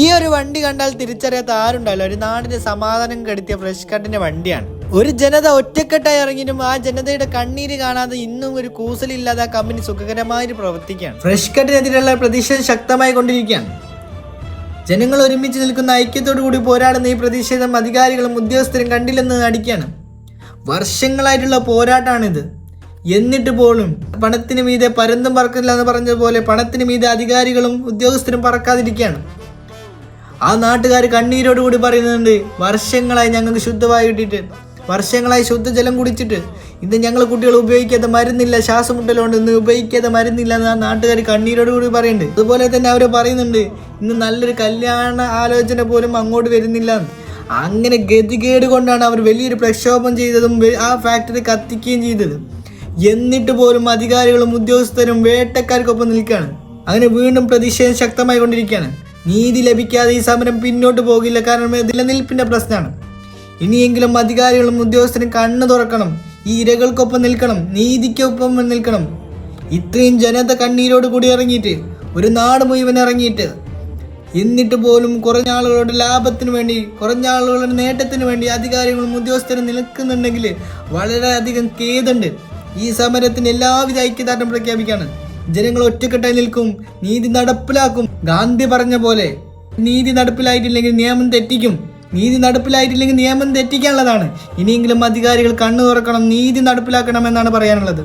ഈ ഒരു വണ്ടി കണ്ടാൽ തിരിച്ചറിയാത്ത ആരുണ്ടല്ലോ. ഒരു നാടിന്റെ സമാധാനം കെടുത്തിയ ഫ്രഷ് കട്ടിന്റെ വണ്ടിയാണ്. ഒരു ജനത ഒറ്റക്കെട്ടായി ഇറങ്ങിയും ആ ജനതയുടെ കണ്ണീര് കാണാതെ ഇന്നും ഒരു കൂസലില്ലാതെ ആ കമ്പനി സുഖകരമായി പ്രവർത്തിക്കുകയാണ്. ഫ്രഷ് കട്ടിനെതിരെയുള്ള പ്രതിഷേധം ശക്തമായി കൊണ്ടിരിക്കുകയാണ്. ജനങ്ങൾ ഒരുമിച്ച് നിൽക്കുന്ന ഐക്യത്തോടു കൂടി പോരാടുന്ന ഈ പ്രതിഷേധം അധികാരികളും ഉദ്യോഗസ്ഥരും കണ്ടില്ലെന്ന് നടിക്കുകയാണ്. വർഷങ്ങളായിട്ടുള്ള പോരാട്ടമാണിത്. എന്നിട്ട് പോലും പണത്തിന് മീതെ പരുന്തും പറക്കില്ല എന്ന് പറഞ്ഞതുപോലെ പണത്തിന് മീതെ അധികാരികളും ഉദ്യോഗസ്ഥരും പറക്കാതിരിക്കുകയാണ്. ആ നാട്ടുകാർ കണ്ണീരോടുകൂടി പറയുന്നുണ്ട്, വർഷങ്ങളായി ഞങ്ങൾക്ക് ശുദ്ധമായി കിട്ടിയിട്ട്, വർഷങ്ങളായി ശുദ്ധജലം കുടിച്ചിട്ട് ഇത് ഞങ്ങൾ കുട്ടികൾ ഉപയോഗിക്കാതെ മരുന്നില്ല, ശ്വാസമുട്ടലുകൊണ്ട് ഇന്ന് ഉപയോഗിക്കാതെ മരുന്നില്ല എന്ന് ആ നാട്ടുകാർ കണ്ണീരോടുകൂടി പറയുന്നുണ്ട്. അതുപോലെ തന്നെ അവർ പറയുന്നുണ്ട്, ഇന്ന് നല്ലൊരു കല്യാണ ആലോചന പോലും അങ്ങോട്ട് വരുന്നില്ല. അങ്ങനെ ഗതികേട് കൊണ്ടാണ് അവർ വലിയൊരു പ്രക്ഷോഭം ചെയ്തതും ആ ഫാക്ടറി കത്തിക്കുകയും ചെയ്തത്. എന്നിട്ട് പോലും അധികാരികളും ഉദ്യോഗസ്ഥരും വേട്ടക്കാർക്കൊപ്പം നിൽക്കുകയാണ്. അങ്ങനെ വീണ്ടും പ്രതിഷേധം ശക്തമായി കൊണ്ടിരിക്കുകയാണ്. നീതി ലഭിക്കാതെ ഈ സമരം പിന്നോട്ട് പോകില്ല. കാരണം നിലനിൽപ്പിന്റെ പ്രശ്നമാണ്. ഇനിയെങ്കിലും അധികാരികളും ഉദ്യോഗസ്ഥരും കണ്ണു തുറക്കണം. ഈ ഇരകൾക്കൊപ്പം നിൽക്കണം, നീതിക്കൊപ്പം നിൽക്കണം. ഇത്രയും ജനത കണ്ണീരോട് കൂടി ഇറങ്ങിയിട്ട്, ഒരു നാട് മുഴുവൻ ഇറങ്ങിയിട്ട്, എന്നിട്ട് പോലും കുറഞ്ഞ ആളുകളുടെ ലാഭത്തിന് വേണ്ടി, കുറഞ്ഞ ആളുകളുടെ നേട്ടത്തിന് വേണ്ടി അധികാരികളും ഉദ്യോഗസ്ഥരും നിൽക്കുന്നുണ്ടെങ്കിൽ വളരെയധികം ഖേദമുണ്ട്. ഈ സമരത്തിന് എല്ലാവിധ ഐക്യദാർഢ്യം പ്രഖ്യാപിക്കാണ്. ജനങ്ങൾ ഒറ്റക്കെട്ടായി നിൽക്കും, നീതി നടപ്പിലാക്കും. ഗാന്ധി പറഞ്ഞ പോലെ നീതി നടപ്പിലായിട്ടില്ലെങ്കിൽ നിയമം തെറ്റിക്കും. നീതി നടപ്പിലായിട്ടില്ലെങ്കിൽ നിയമം തെറ്റിക്കാനുള്ളതാണ്. ഇനിയെങ്കിലും അധികാരികൾ കണ്ണു തുറക്കണം, നീതി നടപ്പിലാക്കണം എന്നാണ് പറയാനുള്ളത്.